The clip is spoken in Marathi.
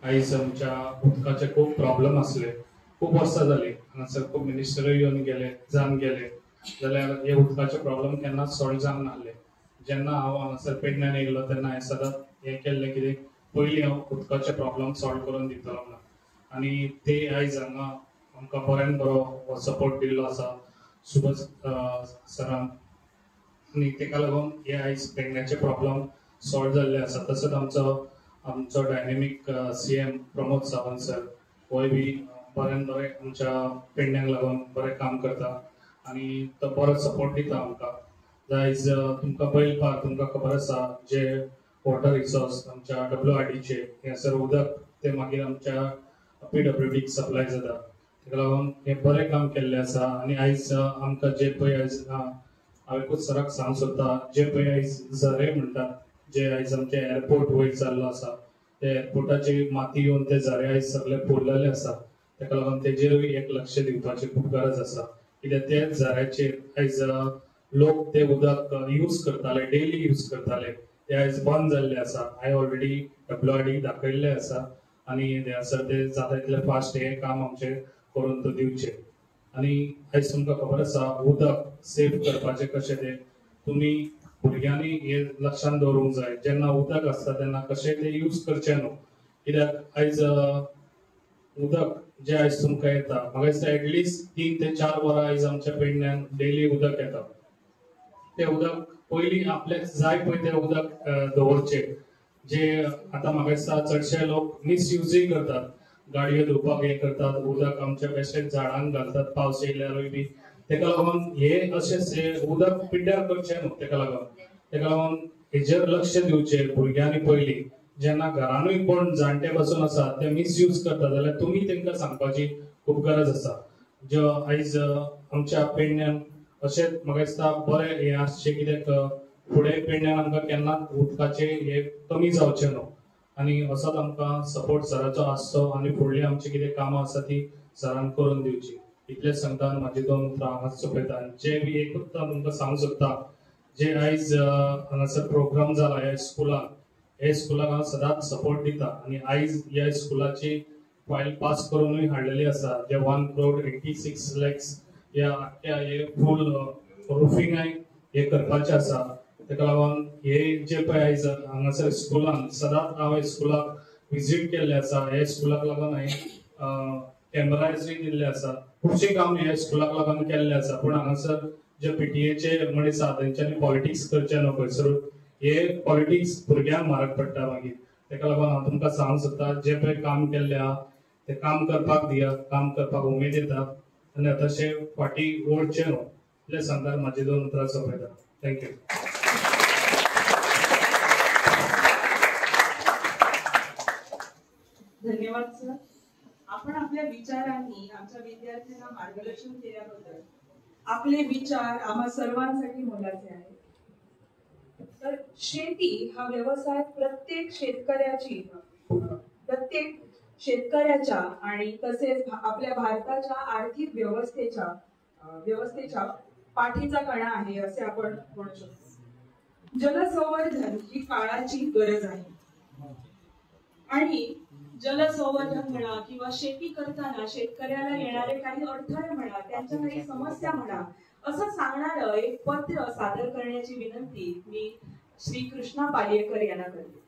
आयज आमच्या उदकाचे खूप प्रॉब्लेम असले, खूप वर्सां जाली हांगासर खूप मिनिस्टर येवन गेले जावन गेले, जाल्यार हे उदकाचे प्रॉब्लेम केन्ना सॉल्व जावंक नासले. जेन्ना हांव हांगासर पेडण्यान येयलो तेन्ना हांवें सदांच हें केल्लें कितें पयलीं हांव उदकाचे प्रॉब्लेम सॉल्व करून दितलो म्हणून, आनी ते आयज हांगा आमकां बऱ्यान बरो सपोर्ट दिल्लो आसा सुभाष सरान, आनी तेका लागून हे आयज पेडण्याचे प्रॉब्लेम सॉल्व जाल्ले आसा. तसोच आमचो डायनेमीक सीएम प्रमोद सावंत सर होय बी बऱ्यान बरें आमच्या पेडण्यांक लागून बरें काम करता आनी तो बरो सपोर्ट दिता आमकां. आयज तुमकां पळयल्यार तुमकां खबर आसा जे वॉटर रिसोर्स आमच्या WRDचे हांगासर उदक ते मागीर आमच्या PWDक सप्लाय जाता, तेका लागून हे बरें काम केल्लें आसा. आनी आयज आमकां जे पळय आयज हांवें सराक सांगूंक सोदता, जे पळय आयज झरे म्हणटात, जे आयज आमचे एअरपोर्ट वयर जाल्लो आसा, ते एअरपोर्टाची माती येवन ते झरे आयज सगळे फुललेले आसा, तेका लागून तेजेरूय एक लक्ष दिवपाची खूब गरज आसा. कित्याक ते झऱ्याचेर आयज लोक ते उदक यूज करताले, डेली यूज करताले, ते आयज बंद जाल्ले आसा. हांवें ऑलरेडी WRDक दाखयल्ले आसा आनी हांगासर ते जाता तितले फास्ट हे काम आमचे करून तो दिवचे. आनी आयज तुमकां खबर आसा उदक सेव करपाचे कशें ते तुमी भुरग्यांनी हे लक्षांत दवरूंक जाय. जेन्ना उदक आसता तेन्ना कशें ते यूज करचें न्हू, कित्याक आयज उदक जे आयज तुमकां येता, म्हाका दिसता एटलिस्ट 3 ते 4 वरां आयज आमच्या पेडण्यान डेली उदक येता. ते उदक पयलीं आपल्याक जाय पळय ते उदक दवरचे, जे आतां म्हाका दिसता चडशे लोक मिसयूजूय करतात, गाडयो धुवपाक हे करतात, उदक आमच्या बेश्टेच झाडांक घालतात पावस येयल्यारूय बी. तेका लागून हे अशें उदक पिड्ड्यार करचें न्हू, तेका लागून हेजेर लक्ष दिवचें भुरग्यांनी पयलीं. जेन्ना घरानूय कोण जाणटे बसून आसा ते मिसयूज करता जाल्यार तुमी तांकां सांगपाची खूब गरज आसा. ज्यो आयज आमच्या पेडण्यान अशेंच म्हाका दिसता बरें हें आसचें, कित्याक फुडें पेडण्यान आमकां केन्नाच उदकाचें हें कमी जावचें न्हू. आनी असोच आमकां सपोर्ट सराचो आसचो आनी फुडलीं आमची कितें कामां आसा ती सरान करून दिवची. इतलेंच सांगता आनी म्हाजी 2 उतरां हांगाच सोंपयता. जे बी एकूच तुमकां सांगूंक सोदता, जे आयज हांगासर प्रोग्राम जाला ह्या स्कुलाक, हे स्कुलाक हांव सदांच सपोर्ट दिता आनी आयज ह्या स्कुलाची फायल पास करूनूय हाडलेली आसा, जे 1,86 lakhs ह्या आख्ख्या हे फूल रुफिंगाक हे करपाचें आसा. तेका लागून हे जे पळय आयज हांगासर स्कुलान सदांच हांव हे स्कुलाक विजीट केल्ले आसा. हे स्कुलाक लागून हांवें कॅमेराजूय दिल्ले आसा, खुबशीं काम ह्या स्कुलाक लागून केल्ले आसा. पूण हांगासर जे PTA मनीस आसा तेंच्यांनी पॉलिटिक्स करचें न्हू खंयसर, हे पॉलिटिक्स भुरग्यांक म्हारग पडटा मागीर. तेका लागून हांव तुमकां सांगूंक सोदता, जे पळय काम केल्लें आहा ते काम करपाक दियात, काम करपाक उमेद येता आनी तशें फाटीं ओडचें न्हू. इतलें सांगता म्हाजी 2 उतरां सोंपयता. थँक्यू. धन्यवाद सर. आपण आपल्या विचारांनी आमच्या विद्यार्थ्यांना मार्गदर्शन केल्याबद्दल. आपले विचार आम्हा सर्वांसाठी मोलाचे आहेत. तर शेती हा व्यवसाय प्रत्येक शेतकऱ्याच्या आणि तसेच आपल्या भारताच्या आर्थिक व्यवस्थेच्या पाठीचा कणा आहे असे आपण म्हणू शकतो. जलसंवर्धन ही काळाची गरज आहे आणि जलसंवर्धन म्हणा किंवा शेती करताना शेतकऱ्याला येणारे काही अडथळे म्हणा, त्यांच्या काही समस्या म्हणा, असं सांगणारं एक पत्र सादर करण्याची विनंती मी श्री कृष्णा पालियेकर यांना करते.